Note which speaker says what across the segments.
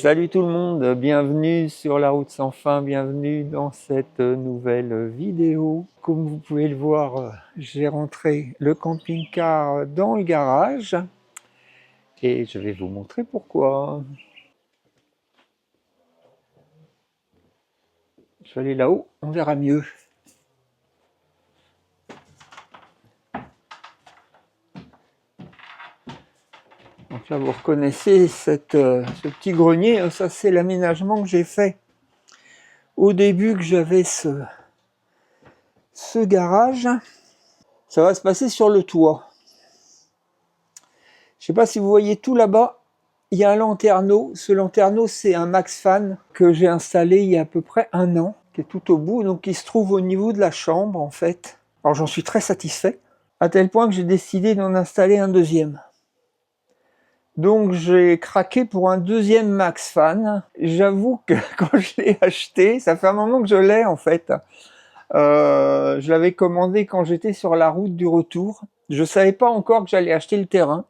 Speaker 1: Salut tout le monde, bienvenue sur la route sans fin, bienvenue dans cette nouvelle vidéo. Comme vous pouvez le voir, j'ai rentré le camping-car dans le garage et je vais vous montrer pourquoi. Je vais aller là-haut, on verra mieux. Donc là vous reconnaissez ce petit grenier, ça c'est l'aménagement que j'ai fait au début que j'avais ce garage. Ça va se passer sur le toit. Je ne sais pas si vous voyez tout là-bas, il y a un lanterneau. Ce lanterneau, c'est un MaxFan que j'ai installé il y a à peu près 1 an, qui est tout au bout, donc qui se trouve au niveau de la chambre en fait. Alors j'en suis très satisfait, à tel point que j'ai décidé d'en installer un deuxième. Donc j'ai craqué pour un deuxième MaxFan. J'avoue que quand je l'ai acheté, ça fait un moment que je l'ai en fait. Je l'avais commandé quand j'étais sur la route du retour. Je ne savais pas encore que j'allais acheter le terrain.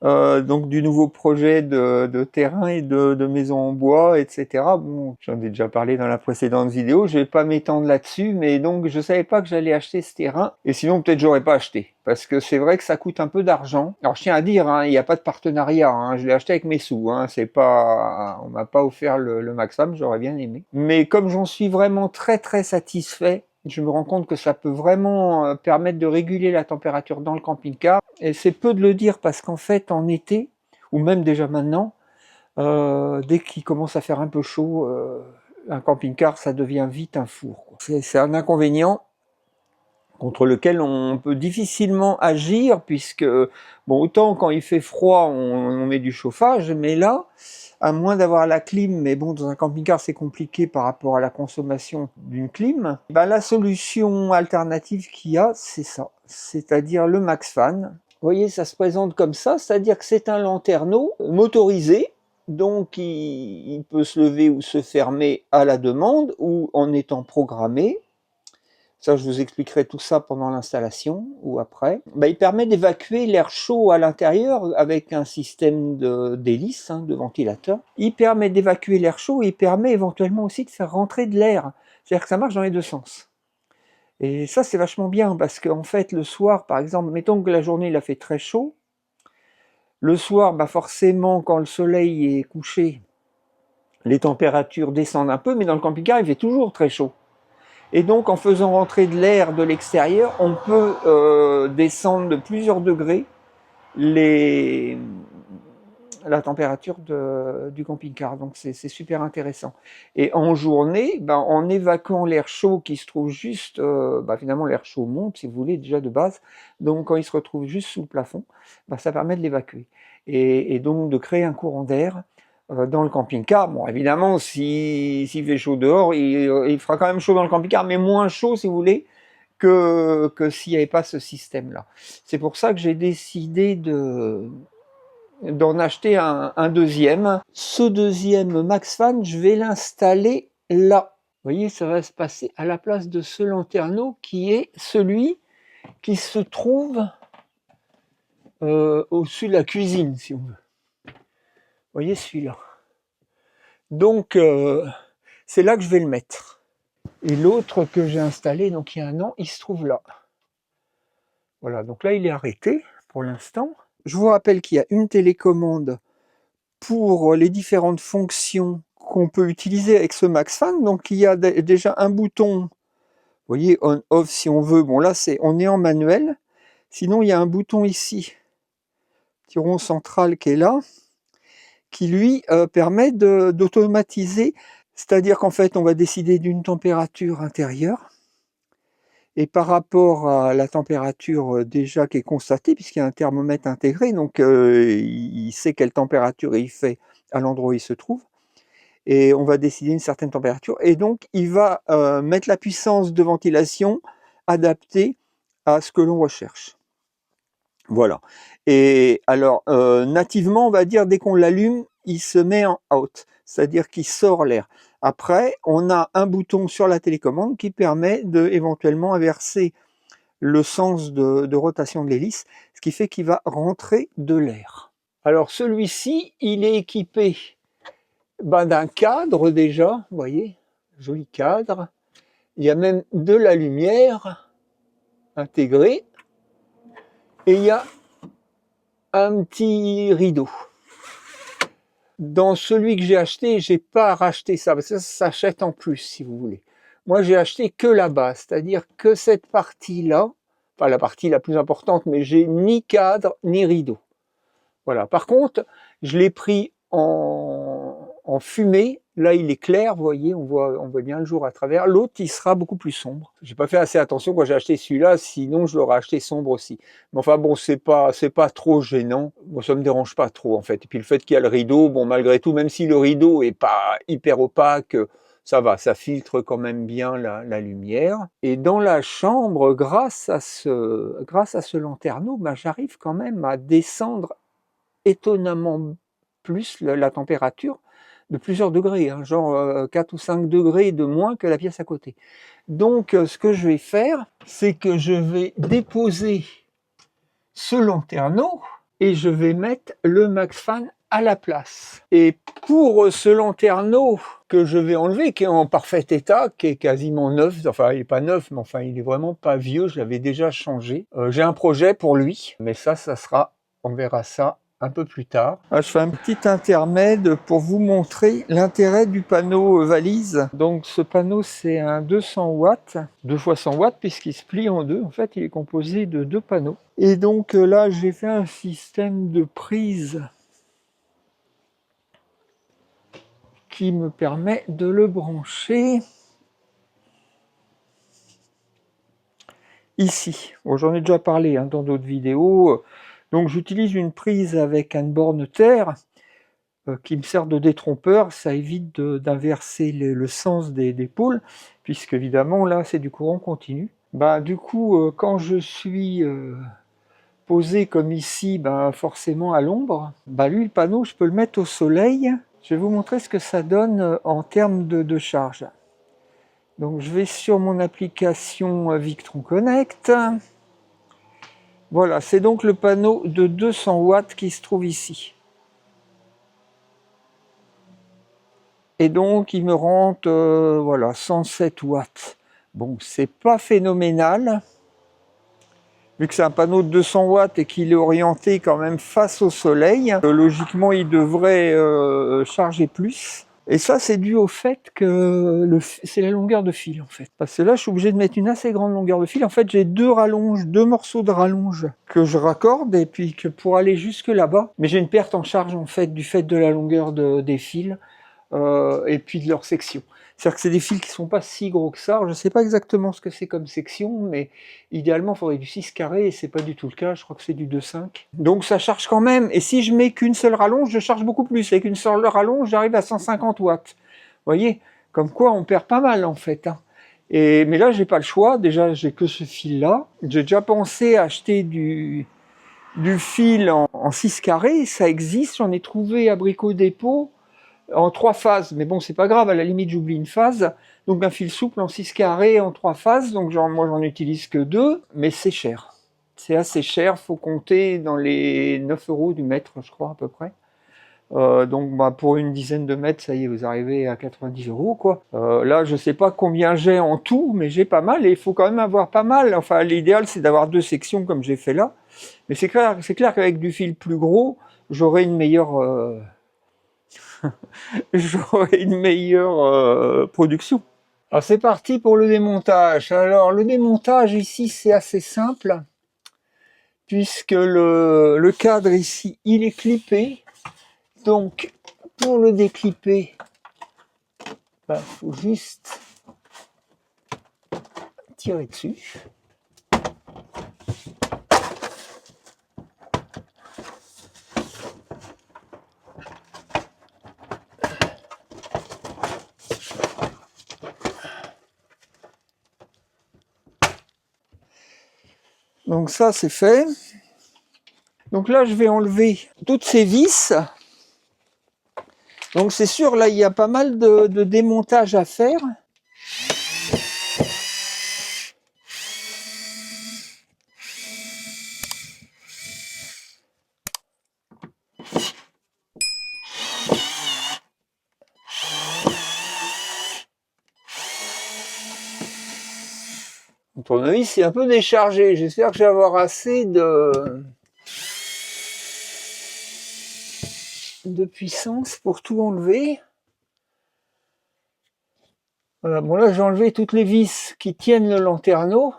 Speaker 1: Donc du nouveau projet de terrain et de maison en bois, etc. Bon, j'en ai déjà parlé dans la précédente vidéo, je vais pas m'étendre là-dessus, mais donc je savais pas que j'allais acheter ce terrain, et sinon peut-être j'aurais pas acheté, parce que c'est vrai que ça coûte un peu d'argent. Alors je tiens à dire, hein, il n'y a pas de partenariat, hein, je l'ai acheté avec mes sous, hein, c'est pas, on m'a pas offert le maximum, j'aurais bien aimé. Mais comme j'en suis vraiment très satisfait, je me rends compte que ça peut vraiment permettre de réguler la température dans le camping-car. Et c'est peu de le dire parce qu'en fait, en été, ou même déjà maintenant, dès qu'il commence à faire un peu chaud, un camping-car, ça devient vite un four. C'est un inconvénient contre lequel on peut difficilement agir, puisque, bon, autant quand il fait froid, on met du chauffage, mais là, à moins d'avoir la clim, mais bon, dans un camping-car, c'est compliqué par rapport à la consommation d'une clim, ben, la solution alternative qu'il y a, c'est ça, c'est-à-dire le MaxFan. Vous voyez, ça se présente comme ça, c'est-à-dire que c'est un lanterneau motorisé, donc il peut se lever ou se fermer à la demande, ou en étant programmé. Ça, je vous expliquerai tout ça pendant l'installation ou après. Ben, il permet d'évacuer l'air chaud à l'intérieur avec un système d'hélice, hein, de ventilateur. Il permet d'évacuer l'air chaud et il permet éventuellement aussi de faire rentrer de l'air. C'est-à-dire que ça marche dans les deux sens. Et ça, c'est vachement bien parce qu'en fait, le soir, par exemple, mettons que la journée, il a fait très chaud. Le soir, ben forcément, quand le soleil est couché, les températures descendent un peu, mais dans le camping-car, il fait toujours très chaud. Et donc, en faisant rentrer de l'air de l'extérieur, on peut descendre de plusieurs degrés la température du camping-car. Donc, c'est super intéressant. Et en journée, ben, en évacuant l'air chaud qui se trouve juste... finalement, l'air chaud monte, si vous voulez, déjà de base. Donc, quand il se retrouve juste sous le plafond, ben, ça permet de l'évacuer. Et donc, de créer un courant d'air dans le camping-car. Bon, évidemment, s'il fait chaud dehors, il fera quand même chaud dans le camping-car, mais moins chaud, si vous voulez, que s'il n'y avait pas ce système-là. C'est pour ça que j'ai décidé d'en acheter un deuxième. Ce deuxième MaxFan, je vais l'installer là. Vous voyez, ça va se passer à la place de ce lanterneau qui est celui qui se trouve au-dessus de la cuisine, si on veut. Vous voyez celui-là. Donc, c'est là que je vais le mettre. Et l'autre que j'ai installé, donc il y a 1 an, il se trouve là. Voilà, donc là, il est arrêté pour l'instant. Je vous rappelle qu'il y a une télécommande pour les différentes fonctions qu'on peut utiliser avec ce MaxFan. Donc, il y a déjà un bouton, vous voyez, on-off si on veut. Bon, là, on est en manuel. Sinon, il y a un bouton ici, petit rond central qui est là, qui lui permet d'automatiser. C'est-à-dire qu'en fait, on va décider d'une température intérieure. Et par rapport à la température déjà qui est constatée, puisqu'il y a un thermomètre intégré, donc il sait quelle température il fait à l'endroit où il se trouve. Et on va décider une certaine température. Et donc, il va mettre la puissance de ventilation adaptée à ce que l'on recherche. Voilà. Et alors, nativement, on va dire, dès qu'on l'allume, il se met en out, c'est-à-dire qu'il sort l'air. Après, on a un bouton sur la télécommande qui permet éventuellement inverser le sens de rotation de l'hélice, ce qui fait qu'il va rentrer de l'air. Alors celui-ci, il est équipé Ben, d'un cadre déjà, vous voyez, joli cadre. Il y a même de la lumière intégrée et il y a un petit rideau. Dans celui que j'ai acheté, j'ai pas racheté ça, parce que ça s'achète en plus si vous voulez. Moi j'ai acheté que la base, c'est-à-dire que cette partie-là, enfin la partie la plus importante, mais j'ai ni cadre ni rideau. Voilà. Par contre, je l'ai pris en fumée. Là, il est clair, vous voyez, on voit bien le jour à travers. L'autre, il sera beaucoup plus sombre. J'ai pas fait assez attention quand j'ai acheté celui-là, sinon je l'aurais acheté sombre aussi. Mais enfin bon, c'est pas trop gênant. Moi, ça me dérange pas trop en fait. Et puis le fait qu'il y a le rideau, bon, malgré tout, même si le rideau est pas hyper opaque, ça va, ça filtre quand même bien la lumière. Et dans la chambre, grâce à ce lanterneau, ben, j'arrive quand même à descendre étonnamment plus la température de plusieurs degrés, hein, genre 4 ou 5 degrés de moins que la pièce à côté. Donc ce que je vais faire, c'est que je vais déposer ce lanterneau et je vais mettre le MaxFan à la place. Et pour ce lanterneau que je vais enlever, qui est en parfait état, qui est quasiment neuf, enfin il n'est pas neuf, mais enfin il est vraiment pas vieux, je l'avais déjà changé. J'ai un projet pour lui, mais ça sera, on verra ça un peu plus tard. Je fais un petit intermède pour vous montrer l'intérêt du panneau valise. Donc ce panneau c'est un 200 watts, 2 fois 100 watts puisqu'il se plie en deux. En fait il est composé de deux panneaux. Et donc là j'ai fait un système de prise qui me permet de le brancher ici. Bon, j'en ai déjà parlé dans d'autres vidéos. Donc j'utilise une prise avec une borne terre qui me sert de détrompeur. Ça évite d'inverser le sens des pôles, puisque évidemment là c'est du courant continu. Bah, du coup, quand je suis posé comme ici, forcément à l'ombre, lui le panneau je peux le mettre au soleil. Je vais vous montrer ce que ça donne en termes de charge. Donc je vais sur mon application Victron Connect. Voilà, c'est donc le panneau de 200 watts qui se trouve ici. Et donc il me rentre voilà, 107 watts. Bon, c'est pas phénoménal, vu que c'est un panneau de 200 watts et qu'il est orienté quand même face au soleil. Logiquement, il devrait charger plus. Et ça, c'est dû au fait que c'est la longueur de fil, en fait. Parce que là, je suis obligé de mettre une assez grande longueur de fil. En fait, j'ai deux morceaux de rallonge que je raccorde, et puis que pour aller jusque là-bas. Mais j'ai une perte en charge, en fait, du fait de la longueur des fils, et puis de leur section. C'est-à-dire que c'est des fils qui sont pas si gros que ça. Alors, je sais pas exactement ce que c'est comme section, mais idéalement, il faudrait du 6 carré, et c'est pas du tout le cas. Je crois que c'est du 2,5. Donc ça charge quand même. Et si je mets qu'une seule rallonge, je charge beaucoup plus. Avec une seule rallonge, j'arrive à 150 watts. Vous voyez, comme quoi on perd pas mal en fait. Mais là, j'ai pas le choix. Déjà, j'ai que ce fil-là. J'ai déjà pensé à acheter du fil en 6 carrés. Ça existe. J'en ai trouvé à Brico Dépôt en 3 phases. Mais bon, c'est pas grave. À la limite, j'oublie une phase. Donc un fil souple en 6 carrés en 3 phases. Donc moi, j'en utilise que 2. Mais c'est cher. C'est assez cher. Faut compter dans les 9 € du mètre, je crois, à peu près. Donc pour une dizaine de mètres, ça y est, vous arrivez à 90 € quoi. Là, je sais pas combien j'ai en tout, mais j'ai pas mal et il faut quand même avoir pas mal. Enfin, l'idéal c'est d'avoir 2 sections comme j'ai fait là. Mais c'est clair qu'avec du fil plus gros, j'aurai une meilleure, j'aurai une meilleure production. Alors c'est parti pour le démontage. Alors le démontage ici c'est assez simple puisque le cadre ici il est clippé. Donc, pour le déclipper, il faut juste tirer dessus. Donc ça, c'est fait. Donc là, je vais enlever toutes ces vis. Donc c'est sûr, là, il y a pas mal de démontage à faire. tournevis est un peu déchargé. J'espère que je vais avoir assez de puissance pour tout enlever. Voilà, bon là j'ai enlevé toutes les vis qui tiennent le lanterneau.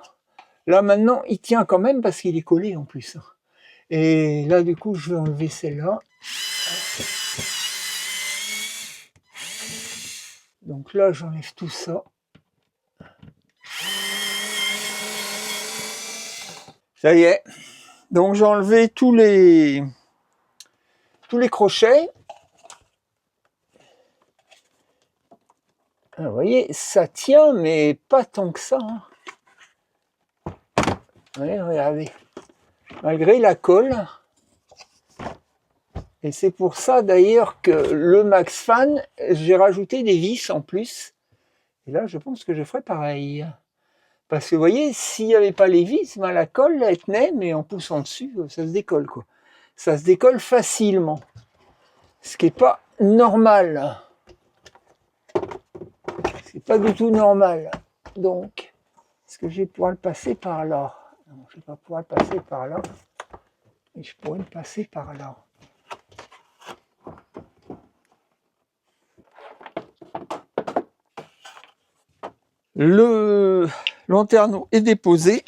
Speaker 1: Là maintenant il tient quand même parce qu'il est collé en plus. Et là du coup je vais enlever celle-là. Donc là j'enlève tout ça. Ça y est. Donc j'ai enlevé tous les crochets. Alors, vous voyez, ça tient, mais pas tant que ça. Hein. Ouais, regardez. Malgré la colle. Et c'est pour ça d'ailleurs que le MaxFan, j'ai rajouté des vis en plus. Et là, je pense que je ferai pareil. Parce que vous voyez, s'il n'y avait pas les vis, ben, la colle, elle tenait, mais en poussant dessus, ça se décolle, quoi. Ça se décolle facilement. Ce qui n'est pas normal. C'est pas du tout normal. Donc, est-ce que je vais pouvoir le passer par là? Non, je ne vais pas pouvoir le passer par là. Mais je pourrais le passer par là. Le lanterneau est déposé.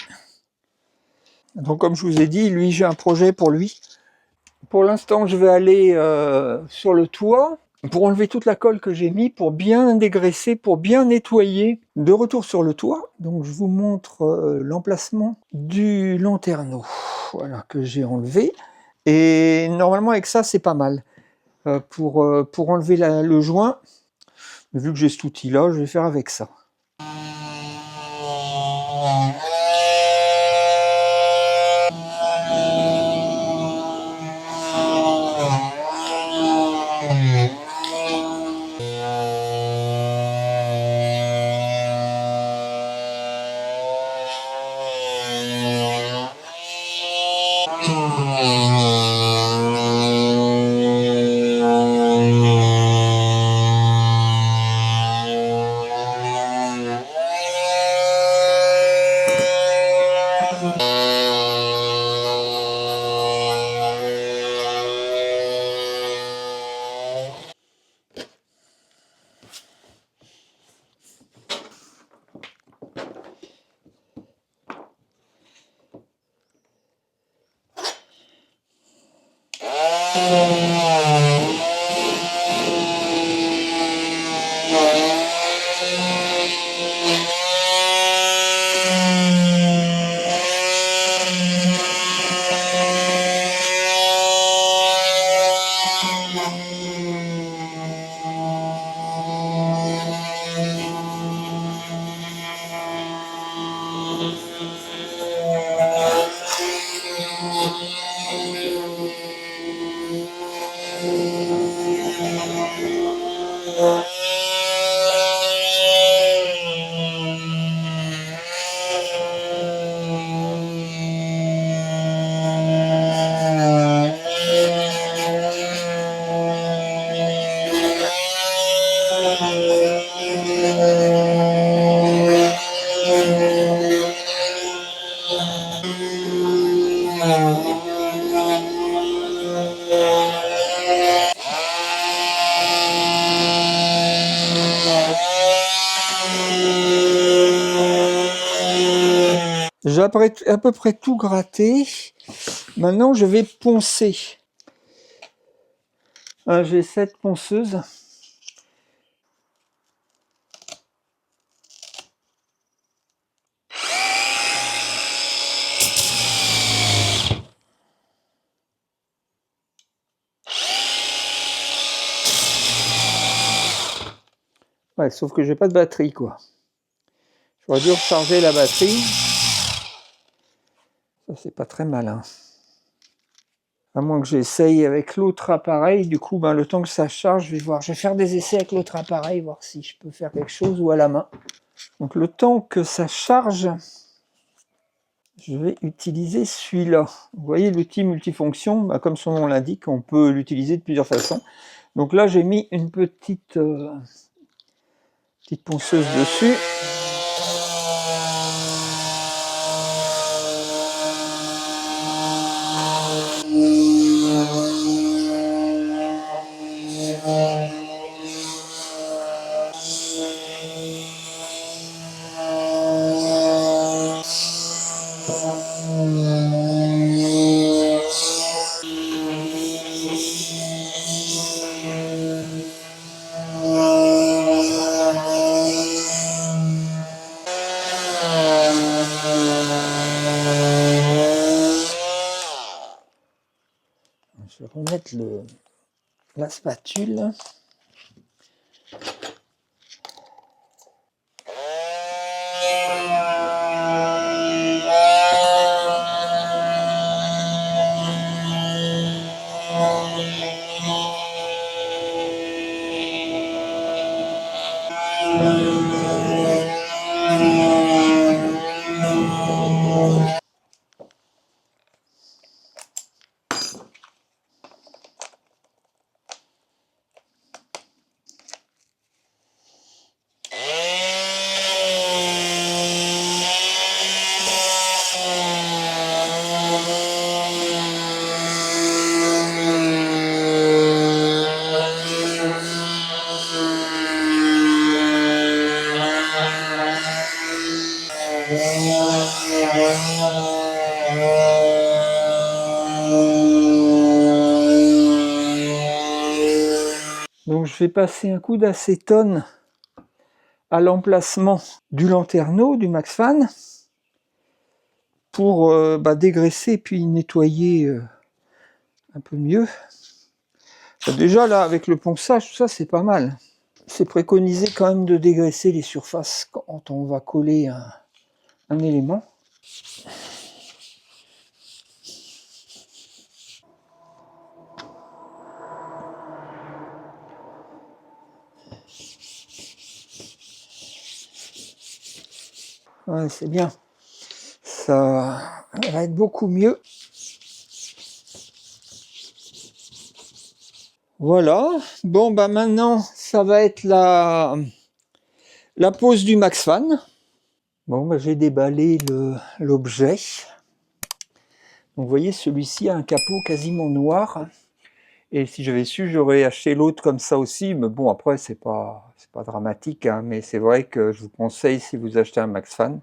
Speaker 1: Donc comme je vous ai dit, lui j'ai un projet pour lui. Pour l'instant je vais aller sur le toit pour enlever toute la colle que j'ai mis, pour bien dégraisser, pour bien nettoyer. De retour sur le toit, donc je vous montre l'emplacement du lanterneau. Voilà, que j'ai enlevé. Et normalement avec ça c'est pas mal. Pour enlever le joint, vu que j'ai cet outil là, je vais faire avec ça. J'ai à peu près tout gratté. Maintenant, je vais poncer. J'ai cette ponceuse. Ouais, sauf que j'ai pas de batterie, quoi. J'aurais dû recharger la batterie. Ça, c'est pas très malin. À moins que j'essaye avec l'autre appareil. Du coup, le temps que ça charge, je vais voir. Je vais faire des essais avec l'autre appareil, voir si je peux faire quelque chose ou à la main. Donc, le temps que ça charge, je vais utiliser celui-là. Vous voyez, l'outil multifonction, comme son nom l'indique, on peut l'utiliser de plusieurs façons. Donc là, j'ai mis une petite ponceuse dessus. Je vais remettre la spatule. Donc je vais passer un coup d'acétone à l'emplacement du lanterneau, du MaxFan, pour dégraisser puis nettoyer un peu mieux. Déjà là, avec le ponçage, tout ça, c'est pas mal. C'est préconisé quand même de dégraisser les surfaces quand on va coller un élément. Ouais, c'est bien. Ça va être beaucoup mieux. Voilà. Bon, bah maintenant, ça va être la pose du MaxFan. Bon, bah, j'ai déballé l'objet. Donc, vous voyez, celui-ci a un capot quasiment noir. Et si j'avais su, j'aurais acheté l'autre comme ça aussi. Mais bon, après, c'est pas dramatique. Hein, mais c'est vrai que je vous conseille, si vous achetez un MaxFan,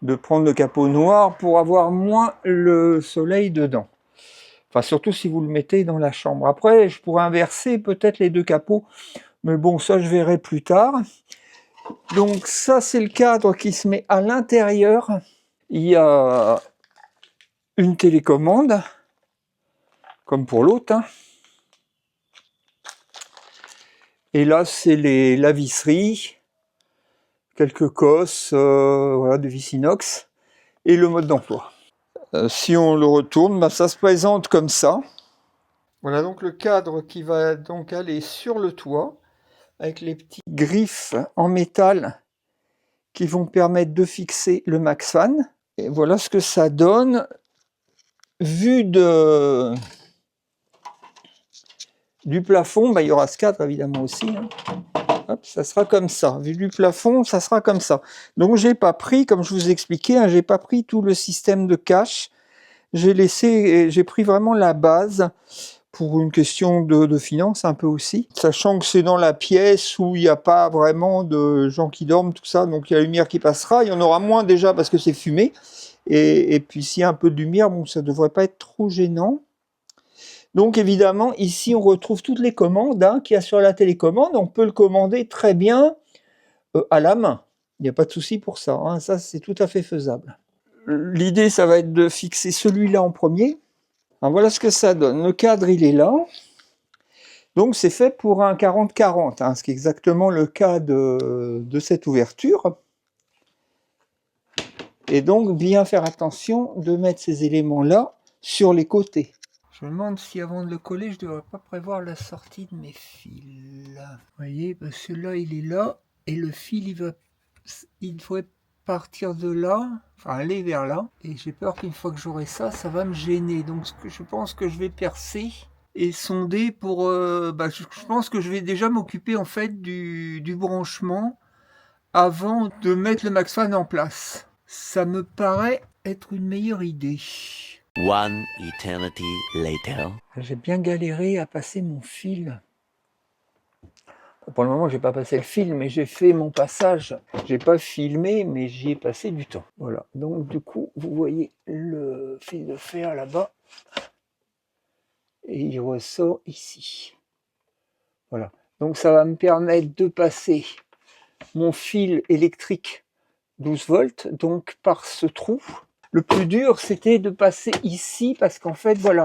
Speaker 1: de prendre le capot noir pour avoir moins le soleil dedans. Enfin, surtout si vous le mettez dans la chambre. Après, je pourrais inverser peut-être les deux capots. Mais bon, ça, je verrai plus tard. Donc ça, c'est le cadre qui se met à l'intérieur. Il y a une télécommande, comme pour l'autre. Hein. Et là, c'est la visserie, quelques cosses, voilà, de vis inox, et le mode d'emploi. Si on le retourne, bah, ça se présente comme ça. Voilà donc le cadre qui va donc aller sur le toit, avec les petites griffes en métal qui vont permettre de fixer le MaxFan. Et voilà ce que ça donne. Vu du plafond, bah, il y aura ce cadre évidemment aussi. Hein. Hop, ça sera comme ça. Vu du plafond, ça sera comme ça. Donc j'ai pas pris, comme je vous expliquais, hein, j'ai pas pris tout le système de cache. J'ai pris vraiment la base pour une question de finance un peu aussi. Sachant que c'est dans la pièce où il n'y a pas vraiment de gens qui dorment, tout ça. Donc il y a la lumière qui passera. Il y en aura moins déjà parce que c'est fumé. Et puis s'il y a un peu de lumière, bon, ça ne devrait pas être trop gênant. Donc évidemment, ici on retrouve toutes les commandes qu'il y a sur la télécommande. On peut le commander très bien à la main. Il n'y a pas de souci pour ça. Hein. Ça, c'est tout à fait faisable. L'idée, ça va être de fixer celui-là en premier. Alors, voilà ce que ça donne. Le cadre, il est là. Donc c'est fait pour un 40-40, hein, ce qui est exactement le cas de cette ouverture. Et donc bien faire attention de mettre ces éléments-là sur les côtés. Je me demande si avant de le coller, je ne devrais pas prévoir la sortie de mes fils. Vous voyez, celui-là il est là, et le fil il devrait partir de là, enfin aller vers là. Et j'ai peur qu'une fois que j'aurai ça, ça va me gêner. Donc je pense que je vais percer et sonder pour... je pense que je vais déjà m'occuper en fait du branchement avant de mettre le MaxFan en place. Ça me paraît être une meilleure idée.
Speaker 2: One eternity later.
Speaker 1: J'ai bien galéré à passer mon fil. Pour le moment, j'ai pas passé le fil, mais j'ai fait mon passage. J'ai pas filmé, mais j'y ai passé du temps. Voilà. Donc du coup, vous voyez le fil de fer là-bas. Et il ressort ici. Voilà. Donc ça va me permettre de passer mon fil électrique 12 volts, donc par ce trou. Le plus dur, c'était de passer ici, parce qu'en fait, voilà,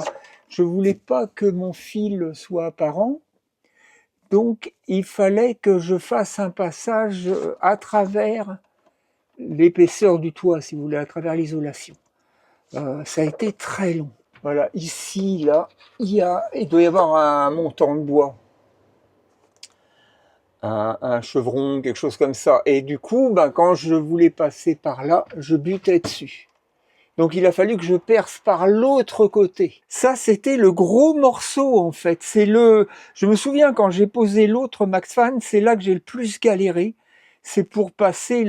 Speaker 1: Je voulais pas que mon fil soit apparent, donc il fallait que je fasse un passage à travers l'épaisseur du toit, si vous voulez, à travers l'isolation. Ça a été très long. Voilà, ici, là, il doit y avoir un montant de bois, un chevron, quelque chose comme ça. Et du coup, ben, quand je voulais passer par là, je butais dessus. Donc il a fallu que je perce par l'autre côté. Ça, c'était le gros morceau, en fait. Je me souviens quand j'ai posé l'autre Maxfan, c'est là que j'ai le plus galéré. C'est pour passer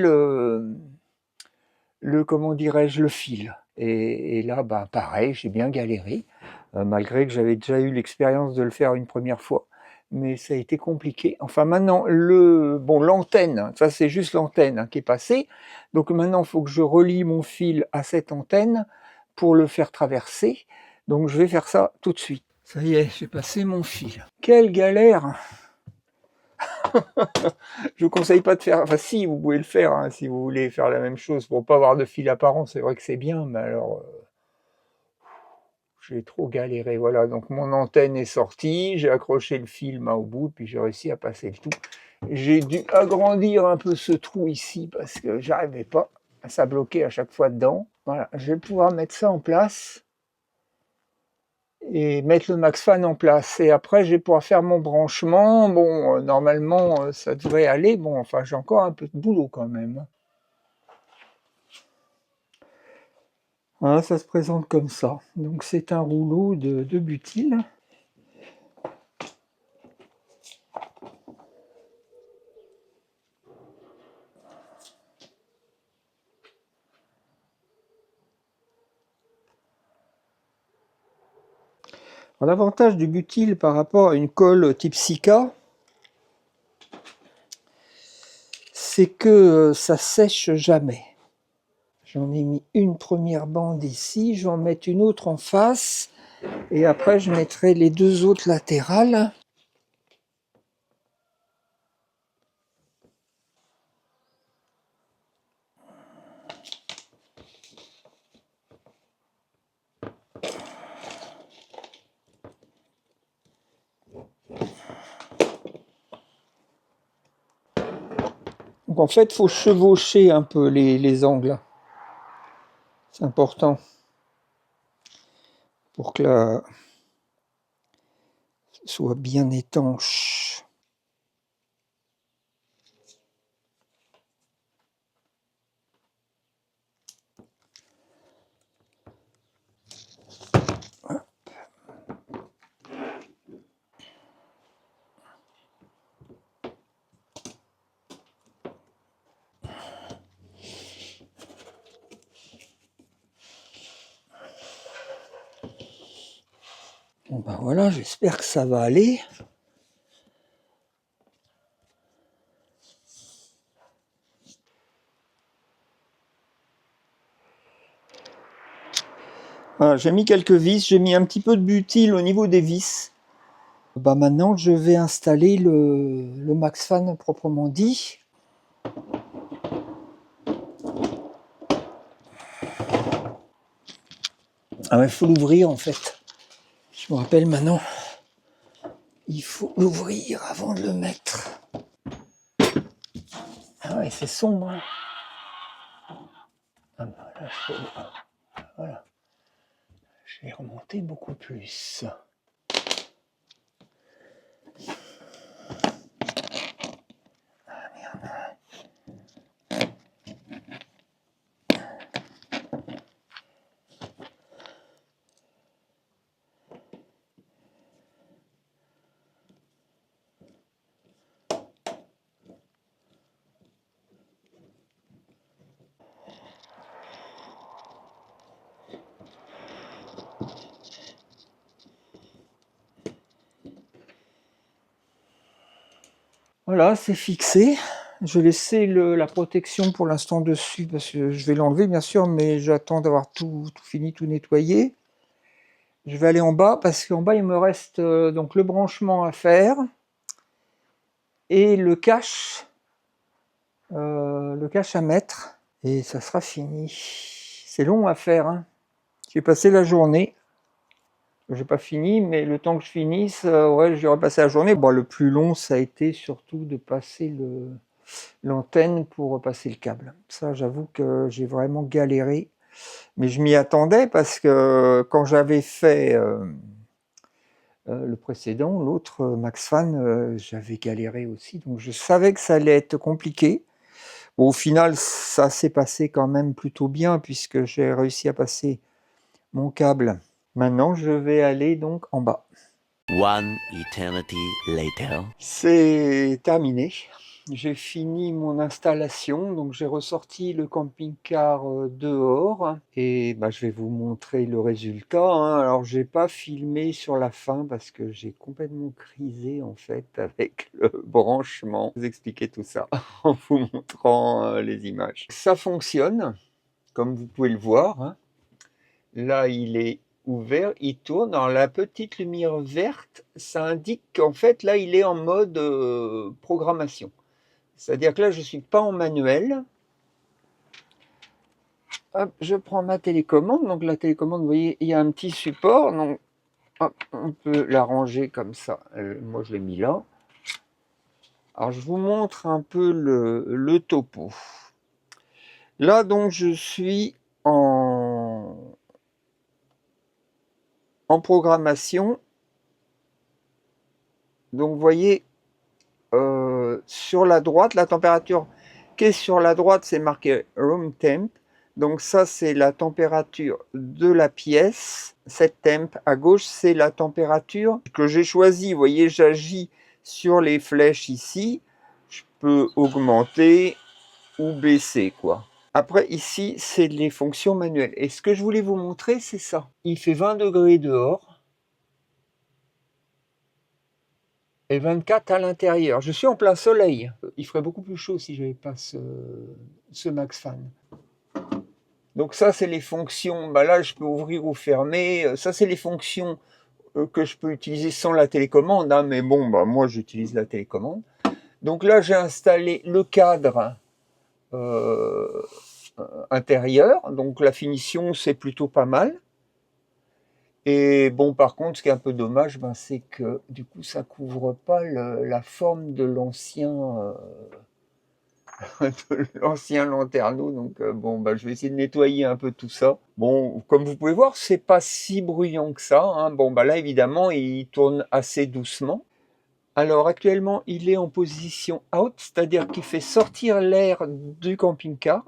Speaker 1: comment dirais-je, le fil. Et là, ben, pareil, j'ai bien galéré, malgré que j'avais déjà eu l'expérience de le faire une première fois. Mais ça a été compliqué. Enfin, maintenant, l'antenne, ça c'est juste l'antenne qui est passée. Donc maintenant, il faut que je relie mon fil à cette antenne pour le faire traverser. Donc je vais faire ça tout de suite. Ça y est, j'ai passé mon fil. Quelle galère! Je vous conseille pas de faire, enfin si, vous pouvez le faire, hein, si vous voulez faire la même chose pour pas avoir de fil apparent, c'est vrai que c'est bien, mais alors j'ai trop galéré. Voilà, donc mon antenne est sortie, j'ai accroché le fil au bout, puis j'ai réussi à passer le tout. J'ai dû agrandir un peu ce trou ici parce que j'arrivais pas, ça bloquait à chaque fois dedans. Voilà, je vais pouvoir mettre ça en place et mettre le Maxfan en place. Et après, je vais pouvoir faire mon branchement. Bon, normalement, ça devrait aller. Bon, enfin, j'ai encore un peu de boulot quand même. Voilà, ça se présente comme ça. Donc, c'est un rouleau de butyl. L'avantage du butyl par rapport à une colle type Sika, c'est que ça sèche jamais. J'en ai mis une première bande ici, je vais en mettre une autre en face, et après je mettrai les deux autres latérales. Donc en fait, il faut chevaucher un peu les angles. C'est important pour que la soit bien étanche. Bon ben voilà, j'espère que ça va aller. Voilà, j'ai mis quelques vis, j'ai mis un petit peu de butyl au niveau des vis. Bah maintenant, je vais installer le Maxfan proprement dit. Ah ouais, il faut l'ouvrir en fait. Je me rappelle maintenant. Il faut l'ouvrir avant de le mettre. Ah ouais, c'est sombre. Hein. Ah bah là, voilà. Je vais remonter beaucoup plus. Ah merde. Voilà, c'est fixé. Je vais laisser la protection pour l'instant dessus parce que je vais l'enlever bien sûr, mais j'attends d'avoir tout fini, tout nettoyé. Je vais aller en bas parce qu'en bas il me reste donc le branchement à faire et le cache à mettre et ça sera fini. C'est long à faire. Hein. J'ai passé la journée. J'ai pas fini, mais le temps que je finisse, ouais, j'aurais passé la journée. Bon, le plus long, ça a été surtout de passer l'antenne pour passer le câble. Ça, j'avoue que j'ai vraiment galéré. Mais je m'y attendais parce que quand j'avais fait le précédent, l'autre, Max Fan, j'avais galéré aussi. Donc je savais que ça allait être compliqué. Bon, au final, ça s'est passé quand même plutôt bien puisque j'ai réussi à passer mon câble. Maintenant, je vais aller donc en bas.
Speaker 2: One eternity later.
Speaker 1: C'est terminé. J'ai fini mon installation, donc j'ai ressorti le camping-car dehors et bah, je vais vous montrer le résultat, hein. Alors j'ai pas filmé sur la fin parce que j'ai complètement crisé en fait avec le branchement. Je vais vous expliquer tout ça en vous montrant les images. Ça fonctionne, comme vous pouvez le voir, hein. Là, il est ouvert, il tourne. Alors, la petite lumière verte, ça indique qu'en fait, là, il est en mode programmation. C'est-à-dire que là, je ne suis pas en manuel. Hop, je prends ma télécommande. Donc, la télécommande, vous voyez, il y a un petit support. Donc, hop, on peut la ranger comme ça. Moi, je l'ai mis là. Alors, je vous montre un peu le topo. Là, donc, je suis en programmation. Donc, vous voyez, sur la droite, la température qui est sur la droite, c'est marqué room temp. Donc ça, c'est la température de la pièce. Cette temp à gauche, c'est la température que j'ai choisie. Vous voyez, j'agis sur les flèches ici. Je peux augmenter ou baisser, quoi. Après, ici, c'est les fonctions manuelles. Et ce que je voulais vous montrer, c'est ça. Il fait 20 degrés dehors. Et 24 à l'intérieur. Je suis en plein soleil. Il ferait beaucoup plus chaud si je n'avais pas ce Max Fan. Donc ça, c'est les fonctions. Bah là, je peux ouvrir ou fermer. Ça, c'est les fonctions que je peux utiliser sans la télécommande, hein. Mais bon, bah, moi, j'utilise la télécommande. Donc là, j'ai installé le cadre intérieur. Donc la finition, c'est plutôt pas mal. Et bon, par contre, ce qui est un peu dommage, ben, c'est que du coup, ça couvre pas la forme de l'ancien lanterneau. Donc bon, ben, je vais essayer de nettoyer un peu tout ça. Bon, comme vous pouvez voir, c'est pas si bruyant que ça, hein. Bon, ben là, évidemment, il tourne assez doucement. Alors actuellement, il est en position out, c'est-à-dire qu'il fait sortir l'air du camping-car,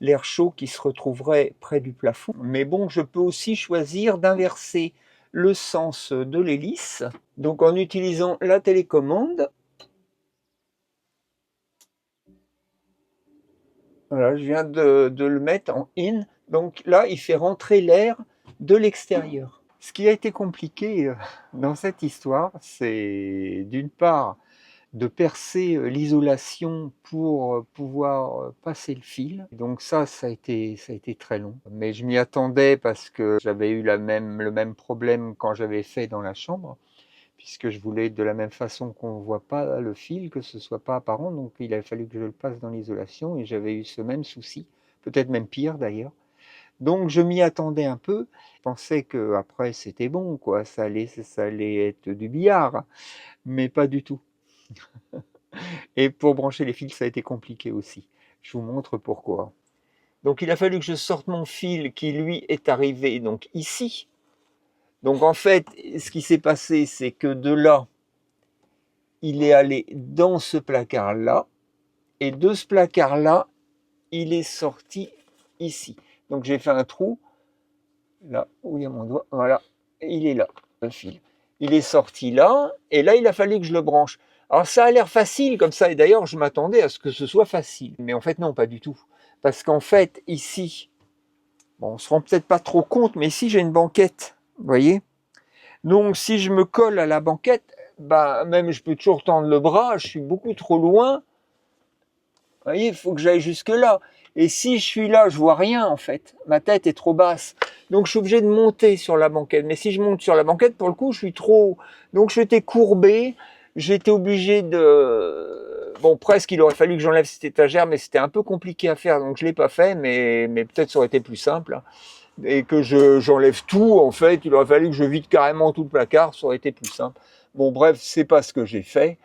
Speaker 1: l'air chaud qui se retrouverait près du plafond. Mais bon, je peux aussi choisir d'inverser le sens de l'hélice. Donc en utilisant la télécommande, voilà, je viens de le mettre en in. Donc là, il fait rentrer l'air de l'extérieur. Ce qui a été compliqué dans cette histoire, c'est d'une part de percer l'isolation pour pouvoir passer le fil. Donc ça a été très long. Mais je m'y attendais parce que j'avais eu le même problème quand j'avais fait dans la chambre, puisque je voulais de la même façon qu'on ne voit pas le fil, que ce ne soit pas apparent. Donc il a fallu que je le passe dans l'isolation et j'avais eu ce même souci, peut-être même pire d'ailleurs. Donc je m'y attendais un peu. Je pensais qu'après c'était bon, quoi. Ça allait être du billard, mais pas du tout. Et pour brancher les fils, ça a été compliqué aussi. Je vous montre pourquoi. Donc il a fallu que je sorte mon fil qui lui est arrivé donc ici. Donc en fait, ce qui s'est passé, c'est que de là, il est allé dans ce placard-là. Et de ce placard-là, il est sorti ici. Donc j'ai fait un trou, là où il y a mon doigt, voilà, il est là, le fil. Il est sorti là, et là il a fallu que je le branche. Alors ça a l'air facile comme ça, et d'ailleurs je m'attendais à ce que ce soit facile. Mais en fait non, pas du tout. Parce qu'en fait, ici, bon, on se rend peut-être pas trop compte, mais ici j'ai une banquette, vous voyez. Donc si je me colle à la banquette, bah, même je peux toujours tendre le bras, je suis beaucoup trop loin. Vous voyez, il faut que j'aille jusque là. Et si je suis là, je vois rien en fait. Ma tête est trop basse. Donc je suis obligé de monter sur la banquette. Mais si je monte sur la banquette, pour le coup, je suis trop... Donc j'étais courbé. J'étais obligé de... Bon, presque, il aurait fallu que j'enlève cette étagère, mais c'était un peu compliqué à faire. Donc je ne l'ai pas fait, mais peut-être ça aurait été plus simple. et que j'enlève tout, en fait, il aurait fallu que je vide carrément tout le placard, ça aurait été plus simple. Bon, bref, c'est pas ce que j'ai fait.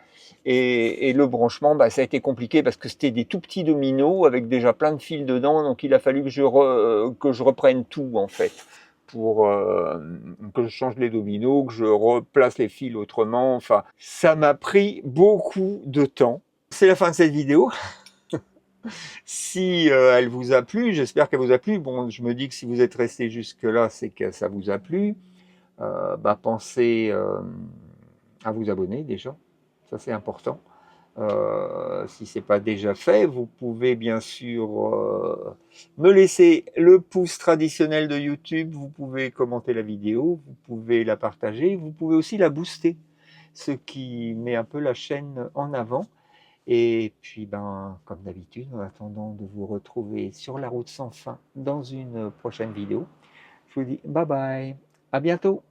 Speaker 1: Et le branchement, bah, ça a été compliqué parce que c'était des tout petits dominos avec déjà plein de fils dedans, donc il a fallu que je reprenne tout, en fait, pour que je change les dominos, que je replace les fils autrement. Enfin, ça m'a pris beaucoup de temps. C'est la fin de cette vidéo. Si elle vous a plu, j'espère qu'elle vous a plu. Bon, je me dis que si vous êtes resté jusque-là, c'est que ça vous a plu. Bah, pensez à vous abonner déjà, ça c'est important. Si c'est pas déjà fait, vous pouvez bien sûr me laisser le pouce traditionnel de YouTube, vous pouvez commenter la vidéo, vous pouvez la partager, vous pouvez aussi la booster, ce qui met un peu la chaîne en avant. Et puis, ben, comme d'habitude, en attendant de vous retrouver sur la route sans fin dans une prochaine vidéo, je vous dis bye bye, à bientôt.